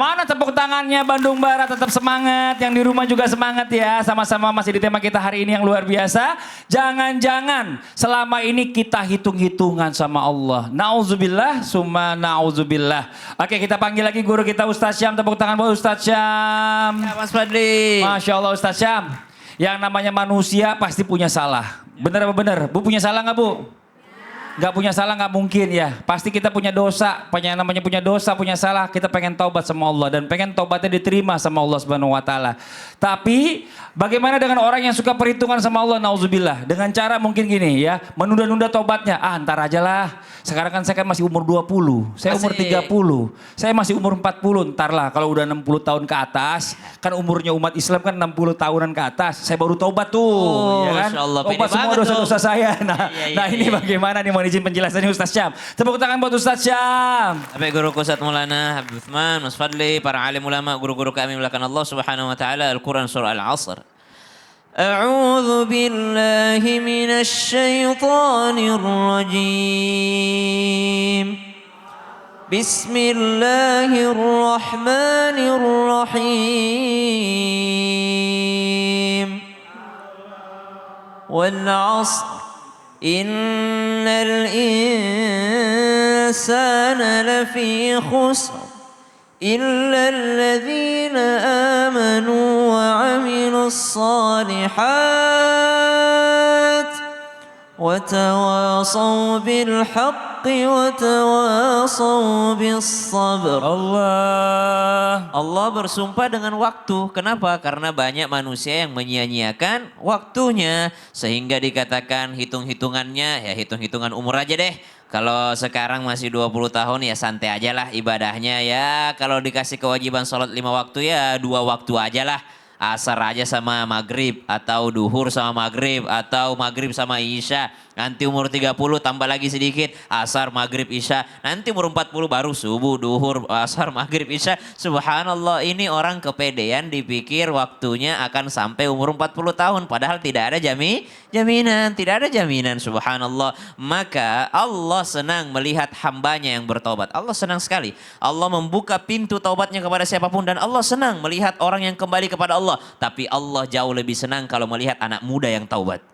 Mana tepuk tangannya Bandung Barat, tetap semangat. Yang di rumah juga semangat ya. Sama-sama masih di tema kita hari ini yang luar biasa. Jangan-jangan selama ini kita hitung-hitungan sama Allah. Nauzubillah, summa nauzubillah. Oke, kita panggil lagi guru kita Ustaz Syam. Tepuk tangan buat Ustaz Syam. Ya, Mas Fadli. Masya Allah Ustaz Syam. Yang namanya manusia pasti punya salah. Bener apa bener? Bu punya salah nggak Bu? Gak punya salah gak mungkin ya. Pasti kita punya dosa. Namanya punya dosa, punya salah. Kita pengen taubat sama Allah. Dan pengen taubatnya diterima sama Allah Subhanahu Wa Taala. Tapi bagaimana dengan orang yang suka perhitungan sama Allah? Nauzubillah. Dengan cara mungkin gini ya. Menunda-nunda taubatnya. Ntar aja lah. Sekarang kan saya kan masih umur 20. Saya umur 30. Saya masih umur 40. Ntar lah kalau udah 60 tahun ke atas. Kan umurnya umat Islam kan 60 tahunan ke atas. Saya baru taubat tuh. Oh, ya kan? Allah, taubat semua dosa-dosa saya. Nah, ini bagaimana nih? Mohon izin penjelasannya Ustaz Syam. Tepuk tangan buat Ustaz Syam. Sampai guru Ustaz Maulana Habib Uthman, Mas Fadli, para alim ulama, guru-guru kami melakukan Allah Subhanahu wa taala Al-Qur'an surah Al-Asr. A'udzu billahi minasy syaithanir rajim. Bismillahirrahmanirrahim. Wal 'asr. إن الإنسان لفي خسر إلا الذين آمنوا وعملوا الصالحات وتواصوا بالحق وتواصوا بالصبر. Allah bersumpah dengan waktu. Kenapa? Karena banyak manusia yang menyia-nyiakan waktunya. Sehingga dikatakan hitung-hitungannya, ya hitung-hitungan umur aja deh. Kalau sekarang masih 20 tahun ya santai aja lah ibadahnya ya. Kalau dikasih kewajiban sholat 5 waktu ya 2 waktu aja lah. Asar aja sama maghrib atau duhur sama maghrib atau maghrib sama isya. Nanti umur 30 tambah lagi sedikit, asar, maghrib, isya. Nanti umur 40 baru subuh, duhur, asar, maghrib, isya. Subhanallah, ini orang kepedean dipikir waktunya akan sampai umur 40 tahun. Padahal tidak ada jaminan, tidak ada jaminan. Subhanallah. Maka Allah senang melihat hambanya yang bertobat. Allah senang sekali. Allah membuka pintu taubatnya kepada siapapun. Dan Allah senang melihat orang yang kembali kepada Allah. Tapi Allah jauh lebih senang kalau melihat anak muda yang taubat.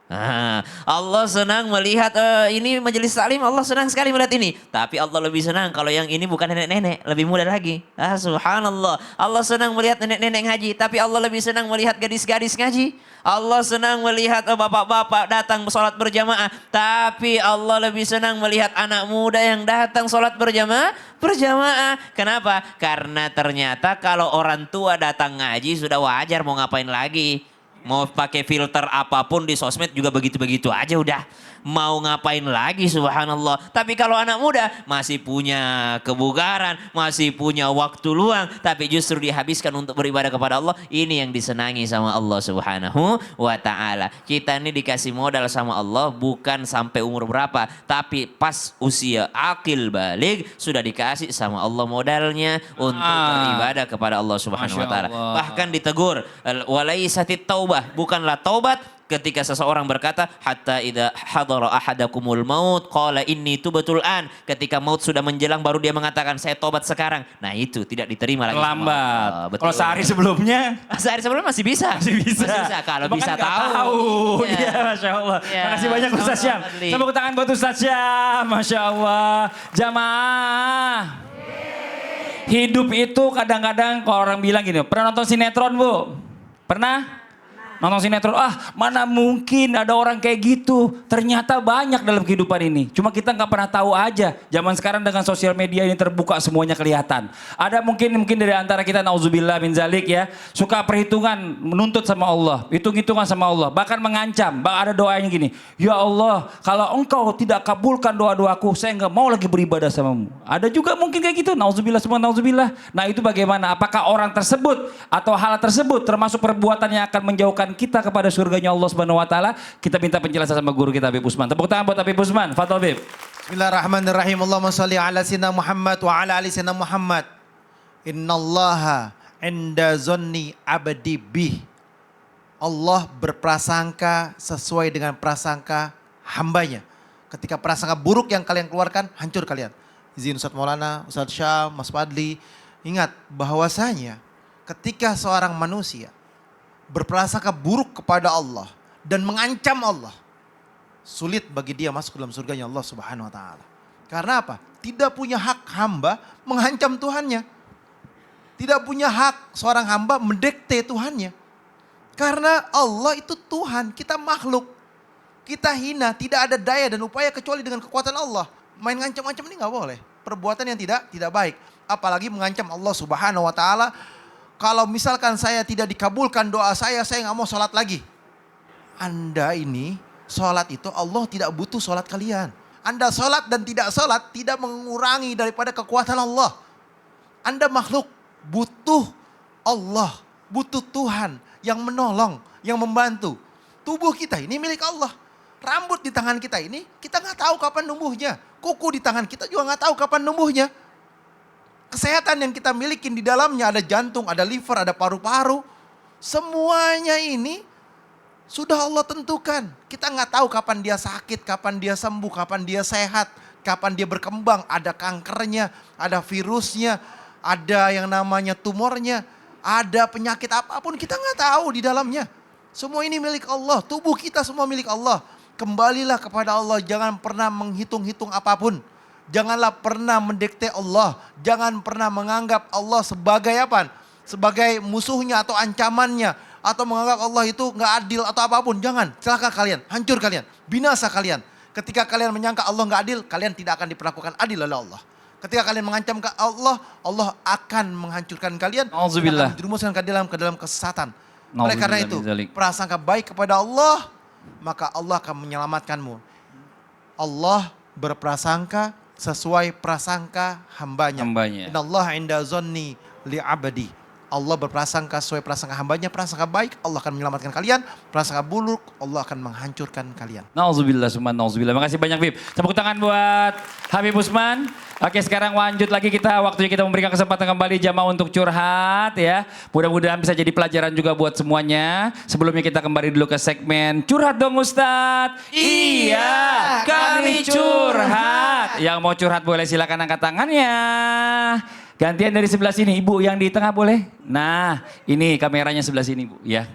Allah senang melihat ini majelis taklim, Allah senang sekali melihat ini. Tapi Allah lebih senang kalau yang ini bukan nenek-nenek, lebih muda lagi. Subhanallah. Allah senang melihat nenek-nenek ngaji, tapi Allah lebih senang melihat gadis-gadis ngaji. Allah senang melihat bapak-bapak datang sholat berjamaah, tapi Allah lebih senang melihat anak muda yang datang sholat berjamaah. Kenapa? Karena ternyata kalau orang tua datang ngaji sudah wajar, mau ngapain lagi? Mau pakai filter apapun di sosmed juga begitu-begitu aja udah. Mau ngapain lagi subhanallah. Tapi kalau anak muda masih punya kebugaran, masih punya waktu luang. Tapi justru dihabiskan untuk beribadah kepada Allah. Ini yang disenangi sama Allah subhanahu wa ta'ala. Kita ini dikasih modal sama Allah bukan sampai umur berapa. Tapi pas usia akil balik sudah dikasih sama Allah modalnya untuk beribadah kepada Allah subhanahu wa ta'ala. Bahkan ditegur. Walaisatit taubah. Bukanlah taubat. Ketika seseorang berkata hatta idza hadara ahadakumul maut qala inni tubtul an, ketika maut sudah menjelang baru dia mengatakan saya tobat sekarang. Nah itu tidak diterima lagi. Lambat. Kalau sehari sebelumnya? Sehari sebelumnya masih bisa. Masih bisa kalau bisa tahu. Ya, Masya Allah. Ya, makasih banyak Ustaz Syam. Tepuk tangan buat Ustaz Syam. Masya Allah. Jamaah. Hidup itu kadang-kadang kalau orang bilang gini, pernah nonton sinetron Bu? Pernah? Nonton sinetron, mana mungkin ada orang kayak gitu. Ternyata banyak dalam kehidupan ini. Cuma kita nggak pernah tahu aja. Zaman sekarang dengan sosial media ini terbuka semuanya kelihatan. Ada mungkin dari antara kita, nauzubillah min zalik ya. Suka perhitungan, menuntut sama Allah. Hitung-hitungan sama Allah. Bahkan mengancam. Ada doanya gini. Ya Allah, kalau engkau tidak kabulkan doa-doaku, saya nggak mau lagi beribadah samamu. Ada juga mungkin kayak gitu. Nauzubillah semua nauzubillah. Nah itu bagaimana? Apakah orang tersebut atau hal tersebut termasuk perbuatan yang akan menjauhkan kita kepada surganya Allah Subhanahu wa taala? Kita minta penjelasan sama guru kita Habib Uthman. Tepuk tangan buat Habib Uthman. Fadhil Habib. Bismillahirrahmanirrahim. Allahumma shalli ala sayyidina Muhammad wa ala ali sayyidina Muhammad. Innallaha 'inda zanni 'abdi bih. Allah berprasangka sesuai dengan prasangka hambanya. Ketika prasangka buruk yang kalian keluarkan, hancur kalian. Izin Ustaz Maulana, Ustaz Syam, Mas Fadli, Ingat bahwasanya ketika seorang manusia berprasangka buruk kepada Allah dan mengancam Allah, sulit bagi dia masuk dalam surganya Allah Subhanahu wa taala. Karena apa? Tidak punya hak hamba mengancam Tuhannya. Tidak punya hak seorang hamba mendikte Tuhannya. Karena Allah itu Tuhan, kita makhluk. Kita hina, tidak ada daya dan upaya kecuali dengan kekuatan Allah. Main ngancam-ngancam ini nggak boleh. Perbuatan yang tidak baik. Apalagi mengancam Allah Subhanahu wa taala. Kalau misalkan saya tidak dikabulkan doa saya nggak mau sholat lagi. Anda ini sholat itu Allah tidak butuh sholat kalian. Anda sholat dan tidak sholat tidak mengurangi daripada kekuatan Allah. Anda makhluk butuh Allah, butuh Tuhan yang menolong, yang membantu. Tubuh kita ini milik Allah. Rambut di tangan kita ini kita nggak tahu kapan numbuhnya. Kuku di tangan kita juga nggak tahu kapan numbuhnya. Kesehatan yang kita miliki di dalamnya ada jantung, ada liver, ada paru-paru. Semuanya ini sudah Allah tentukan. Kita nggak tahu kapan dia sakit, kapan dia sembuh, kapan dia sehat, kapan dia berkembang. Ada kankernya, ada virusnya, ada yang namanya tumornya, ada penyakit apapun kita nggak tahu di dalamnya. Semua ini milik Allah, tubuh kita semua milik Allah. Kembalilah kepada Allah, jangan pernah menghitung-hitung apapun. Janganlah pernah mendikte Allah. Jangan pernah menganggap Allah sebagai apa? Sebagai musuhnya atau ancamannya. Atau menganggap Allah itu nggak adil atau apapun. Jangan, celaka kalian, hancur kalian, binasa kalian. Ketika kalian menyangka Allah nggak adil, kalian tidak akan diperlakukan adil oleh Allah. Ketika kalian mengancam ke Allah, Allah akan menghancurkan kalian. Auzubillah. Akan menjerumuskan ke dalam kesesatan. Nauzubillah Oleh karena min itu, dzalik. prasangka baik kepada Allah, maka Allah akan menyelamatkanmu. Allah berprasangka sesuai prasangka hambanya. Innallaha inda zonni li abadi. Allah berprasangka sesuai prasangka hambanya. Prasangka baik, Allah akan menyelamatkan kalian. Prasangka buruk, Allah akan menghancurkan kalian. Nauzubillah, summa nauzubillah. Makasih banyak, Bib. Tepuk tangan buat Habib Usman. Oke, sekarang lanjut lagi kita. Waktunya kita memberikan kesempatan kembali jamaah untuk curhat ya. Mudah-mudahan bisa jadi pelajaran juga buat semuanya. Sebelumnya kita kembali dulu ke segmen Curhat Dong Ustadz. Iya, kami curhat. Yang mau curhat boleh silakan angkat tangannya. Gantian dari sebelah sini, Ibu yang di tengah boleh. Nah, ini kameranya sebelah sini, Bu. Ya,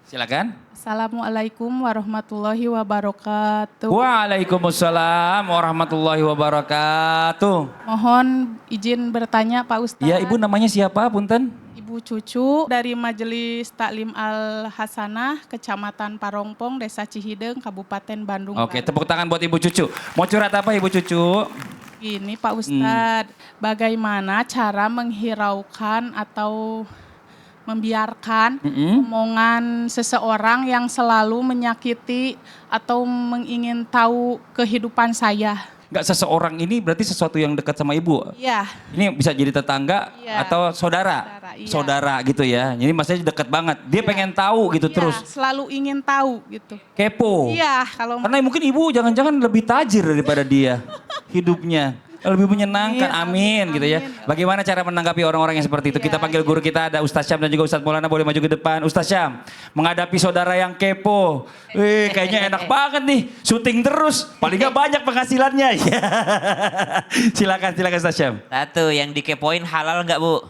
silakan. Assalamualaikum warahmatullahi wabarakatuh. Waalaikumsalam warahmatullahi wabarakatuh. Mohon izin bertanya Pak Ustadz. Ya, Ibu namanya siapa, Punten? Ibu Cucu dari Majelis Taklim Al-Hasanah, Kecamatan Parongpong, Desa Cihideng, Kabupaten Bandung. Oke, Barat. tepuk tangan buat Ibu Cucu. Mau curhat apa Ibu Cucu? Ini Pak Ustadz, bagaimana cara menghiraukan atau membiarkan omongan seseorang yang selalu menyakiti atau mengingin tahu kehidupan saya? Enggak, seseorang ini berarti sesuatu yang dekat sama Ibu? Iya. Ini bisa jadi tetangga Iya. atau saudara? Iya. Saudara gitu ya. Jadi maksudnya dekat banget. Dia pengen tahu gitu Iya, terus. selalu ingin tahu gitu. Kepo. Iya, kalau Karena mungkin Ibu jangan-jangan lebih tajir daripada dia hidupnya. Lebih menyenangkan, amin gitu ya. Bagaimana cara menanggapi orang-orang yang seperti itu? Kita panggil guru kita, ada Ustaz Syam dan juga Ustaz Maulana, boleh maju ke depan. Ustaz Syam, menghadapi saudara yang kepo. Kayaknya enak banget nih, syuting terus. Paling gak banyak penghasilannya. Silakan Ustaz Syam. Satu, yang dikepoin halal nggak Bu?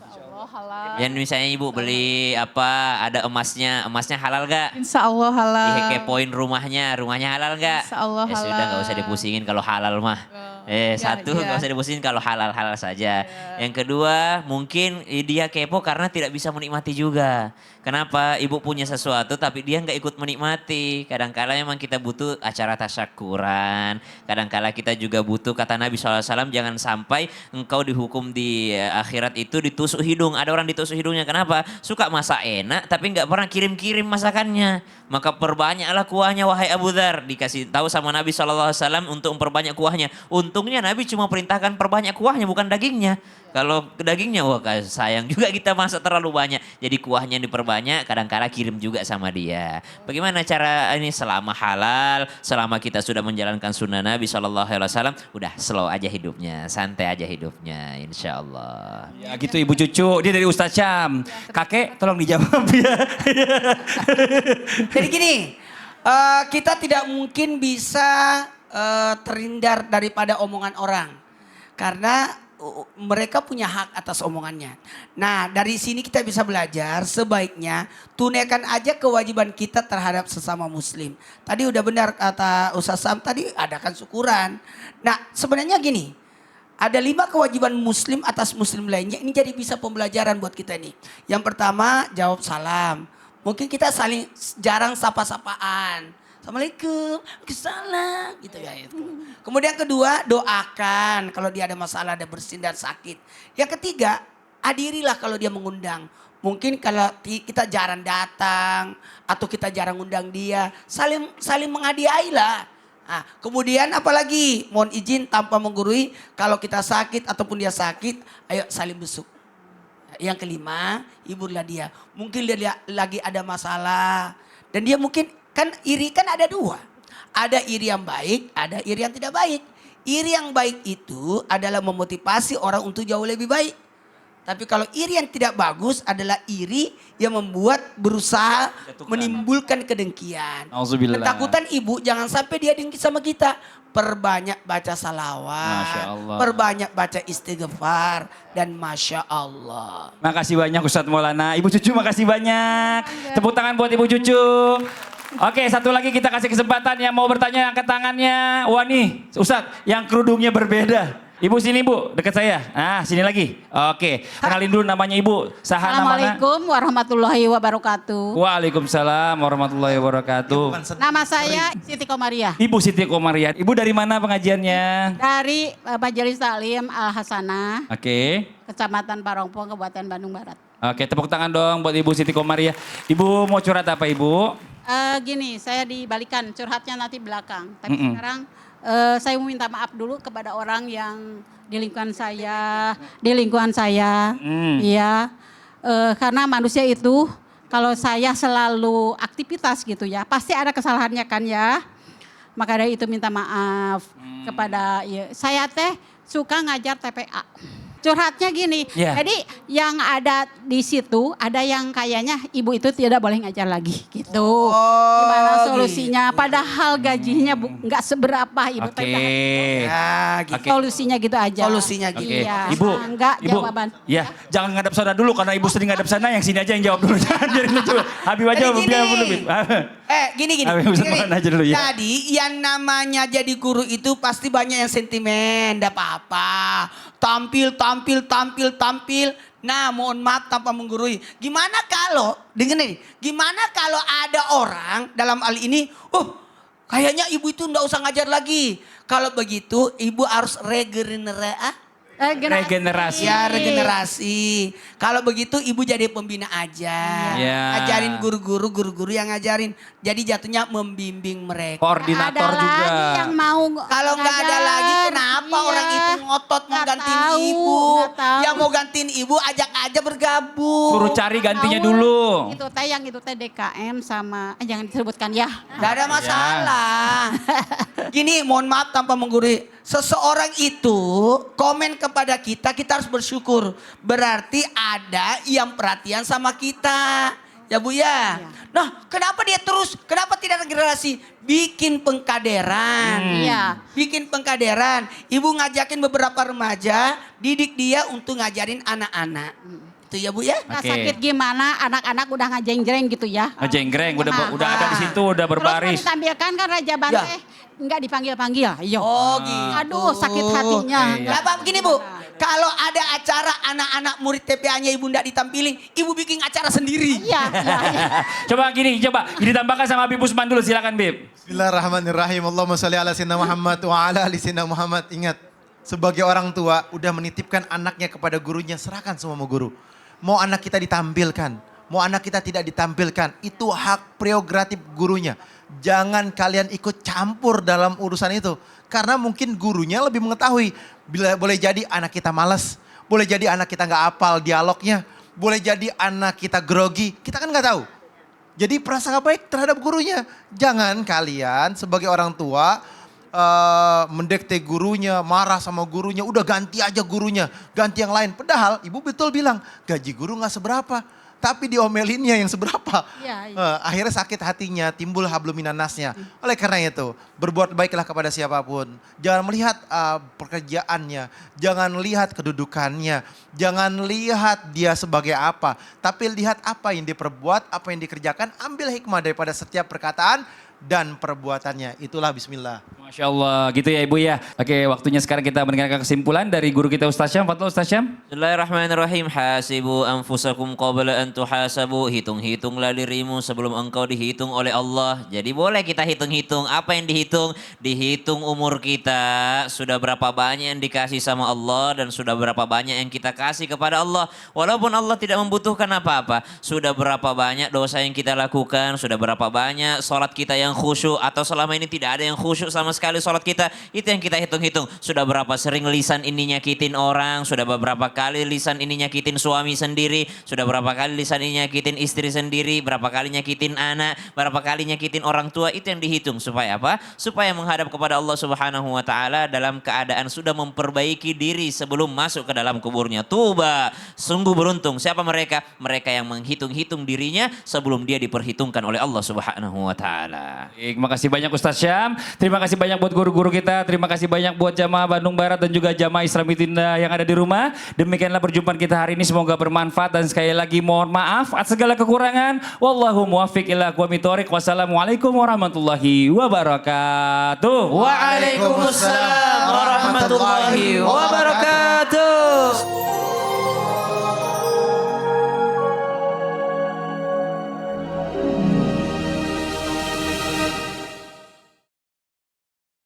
Allah halal. Yang misalnya Ibu beli apa, ada emasnya halal nggak? Insya Allah halal. Dikepoin rumahnya halal nggak? Insya Allah Ya sudah, nggak usah dipusingin kalau halal mah. Satu, nggak usah dipusingin kalau halal saja. Yang kedua, mungkin dia kepo karena tidak bisa menikmati juga. Kenapa? Ibu punya sesuatu tapi dia nggak ikut menikmati. Kadang-kala memang kita butuh acara tasyakuran. Kadang-kala kita juga butuh, kata Nabi SAW, jangan sampai engkau dihukum di akhirat itu ditusuk hidung. Ada orang ditusuk hidungnya, kenapa? Suka masak enak tapi nggak pernah kirim-kirim masakannya. Maka perbanyaklah kuahnya wahai Abu Dzar. Dikasih tahu sama Nabi SAW untuk memperbanyak kuahnya. Untungnya Nabi cuma perintahkan perbanyak kuahnya, bukan dagingnya. Kalau dagingnya, wah sayang juga kita masak terlalu banyak. Jadi kuahnya diperbanyak, kadang-kala kirim juga sama dia. Bagaimana cara ini selama halal, selama kita sudah menjalankan sunnah Nabi SAW, udah slow aja hidupnya, santai aja hidupnya, insya Allah. Ya gitu Ibu Cucu, dia dari Ustaz Syam. Kakek tolong dijawab ya. Jadi gini, kita tidak mungkin bisa terhindar daripada omongan orang. Karena mereka punya hak atas omongannya. Nah, dari sini kita bisa belajar sebaiknya tunaikan aja kewajiban kita terhadap sesama muslim. Tadi udah benar kata Ustaz Sam tadi, adakan syukuran. Nah, sebenarnya gini, ada 5 kewajiban muslim atas muslim lainnya. Ini jadi bisa pembelajaran buat kita nih. Yang pertama, jawab salam. Mungkin kita saling jarang sapa-sapaan. Assalamualaikum, salam gitu ya itu. Kemudian kedua, doakan kalau dia ada masalah, ada bersin dan sakit. Yang ketiga, hadirilah kalau dia mengundang. Mungkin kalau kita jarang datang atau kita jarang undang dia, saling menghadiahi lah. Nah, kemudian apalagi mohon izin tanpa menggurui, kalau kita sakit ataupun dia sakit, ayo saling besuk. Yang kelima, hiburlah dia. Mungkin dia lagi ada masalah dan dia mungkin kan iri kan ada 2. Ada iri yang baik, ada iri yang tidak baik. Iri yang baik itu adalah memotivasi orang untuk jauh lebih baik. Tapi kalau iri yang tidak bagus adalah iri yang membuat berusaha menimbulkan kedengkian. Auzubillah. Ketakutan ibu jangan sampai dia dengki sama kita. Perbanyak baca salawat, Masya Allah. perbanyak baca istighfar, dan Masya Allah. Makasih banyak Ustadz Maulana. Ibu Cucu makasih banyak. Tepuk tangan buat Ibu Cucu. Oke, satu lagi kita kasih kesempatan yang mau bertanya angkat tangannya. Wah nih, Ustadz yang kerudungnya berbeda. Ibu sini Bu, dekat saya. Nah, sini lagi. Oke, kenalin dulu namanya Ibu. Saha namanya? Assalamualaikum warahmatullahi wabarakatuh. Waalaikumsalam warahmatullahi wabarakatuh. Nama saya Siti Komaria Ibu Siti Komaria. Ibu dari mana pengajiannya? dari Majelis Taklim Al Hasanah, Oke. Kecamatan Parongpong, Kabupaten Bandung Barat. Oke, tepuk tangan dong buat Ibu Siti Komaria. Ibu mau curhat apa Ibu? Gini, saya dibalikan curhatnya nanti belakang. Tapi sekarang saya mau minta maaf dulu kepada orang yang di lingkungan saya, iya. Karena manusia itu kalau saya selalu aktivitas gitu ya, pasti ada kesalahannya kan ya. Maka dari itu minta maaf kepada saya teh suka ngajar TPA. Curhatnya gini, Yeah. jadi yang ada di situ ada yang kayaknya ibu itu tidak boleh ngajar lagi gitu. Gimana solusinya? Padahal gajinya nggak seberapa ibu. Oke. Ya, gitu. Oke. Solusinya gitu aja. Solusinya gitu. Oke, Iya. Ibu, Enggak Ibu, jawaban. ya jangan ngadap sana dulu karena Ibu sering ngadap sana, yang sini aja yang jawab dulu. Jangan biarin lucu. Habib aja Jadi biar gini. dulu. Bib. Gini. Habib Ustadz Maulana aja dulu ya. Jadi yang namanya jadi guru itu pasti banyak yang sentimen, enggak apa-apa. Tampil. Nah, mohon maaf tanpa menggurui. Gimana kalau, dengar nih, gimana kalau ada orang dalam hal ini, kayaknya ibu itu enggak usah ngajar lagi. Kalau begitu, ibu harus Regenerasi. Ya, regenerasi. Kalau begitu ibu jadi pembina aja. Iya. Ajarin guru-guru yang ngajarin. Jadi jatuhnya membimbing mereka. Koordinator ada juga. lagi yang mau Kalau nggak ada ngajar. lagi kenapa Iya. orang itu ngotot mau Nggak gantiin tahu, ibu. nggak tahu. Yang mau gantiin ibu ajak aja bergabung. Suruh cari gantinya Tahu, dulu. Itu teh yang itu teh DKM sama jangan disebutkan ya. Gak ada masalah. Gini, mohon maaf tanpa menggurui. Seseorang itu komen kepada kita harus bersyukur. Berarti ada yang perhatian sama kita. Ya Bu ya. Nah, kenapa dia terus? Kenapa tidak regenerasi? Bikin pengkaderan. Iya. Bikin pengkaderan. Ibu ngajakin beberapa remaja, didik dia untuk ngajarin anak-anak. Itu ya Bu ya. Nggak Oke. sakit gimana anak-anak udah ngajeng-jeng gitu ya. Ngejenggreng udah ada di situ, udah Terus berbaris. mau ditampilkan kan Raja Banteh nggak dipanggil-panggil. Ayo. Oh gitu. Aduh sakit hatinya. Iya. Gak apa begini Bu, kalau ada acara anak-anak murid TPA-nya ibu ndak ditampilin, ibu bikin acara sendiri. Iya. Coba ditambahkan sama Habib Usman dulu, silakan Bib. Bismillahirrahmanirrahim. Allahumma sholli ala sayyidina Muhammad wa ala ali sayyidina Muhammad. Ingat, sebagai orang tua udah menitipkan anaknya kepada gurunya, serahkan semua sama guru. Mau anak kita ditampilkan, mau anak kita tidak ditampilkan, itu hak prerogatif gurunya. Jangan kalian ikut campur dalam urusan itu. Karena mungkin gurunya lebih mengetahui. Boleh jadi anak kita malas, boleh jadi anak kita nggak hafal dialognya, boleh jadi anak kita grogi, kita kan nggak tahu. Jadi prasangka baik terhadap gurunya. Jangan kalian sebagai orang tua mendekte gurunya, marah sama gurunya, udah ganti aja gurunya, ganti yang lain. Padahal ibu betul bilang gaji guru nggak seberapa. tapi diomelinnya yang seberapa. Iya, iya. Akhirnya sakit hatinya, timbul hablum minan nasnya. Oleh karena itu, berbuat baiklah kepada siapapun. Jangan melihat pekerjaannya, jangan lihat kedudukannya, jangan lihat dia sebagai apa. Tapi lihat apa yang diperbuat, apa yang dikerjakan, ambil hikmah daripada setiap perkataan dan perbuatannya. Itulah bismillah. Masya Allah, gitu ya Ibu ya. Oke, waktunya sekarang kita mendengarkan kesimpulan dari guru kita Ustaz Syam. Fadlu Ustaz Syam. Bismillahirrahmanirrahim. Hasibu anfusakum qabla an tuhasabu. Hitung-hitunglah dirimu sebelum engkau dihitung oleh Allah. Jadi boleh kita hitung-hitung. Apa yang dihitung? Dihitung umur kita. Sudah berapa banyak yang dikasih sama Allah dan sudah berapa banyak yang kita kasih kepada Allah. Walaupun Allah tidak membutuhkan apa-apa. Sudah berapa banyak dosa yang kita lakukan. Sudah berapa banyak sholat kita yang khusyuk. Atau selama ini tidak ada yang khusyuk sama sekali sholat kita. Itu yang kita hitung-hitung. Sudah berapa sering lisan ini nyakitin orang. Sudah beberapa kali lisan ini nyakitin suami sendiri. Sudah berapa kali lisan ini nyakitin istri sendiri. Berapa kali nyakitin anak. Berapa kali nyakitin orang tua. Itu yang dihitung. Supaya apa? Supaya menghadap kepada Allah Subhanahu wa Ta'ala dalam keadaan sudah memperbaiki diri sebelum masuk ke dalam kuburnya. Tuba. Sungguh beruntung. Siapa mereka? Mereka yang menghitung-hitung dirinya sebelum dia diperhitungkan oleh Allah Subhanahu wa Ta'ala. Terima kasih banyak Ustaz Syam. Terima kasih banyak buat guru-guru kita. Terima kasih banyak buat jamaah Bandung Barat dan juga jamaah Islami Tinda yang ada di rumah. Demikianlah perjumpaan kita hari ini. Semoga bermanfaat dan sekali lagi mohon maaf atas segala kekurangan. Wallahu muwaffiq ila aqwamit thoriq. Wassalamualaikum warahmatullahi wabarakatuh. Waalaikumsalam warahmatullahi wabarakatuh.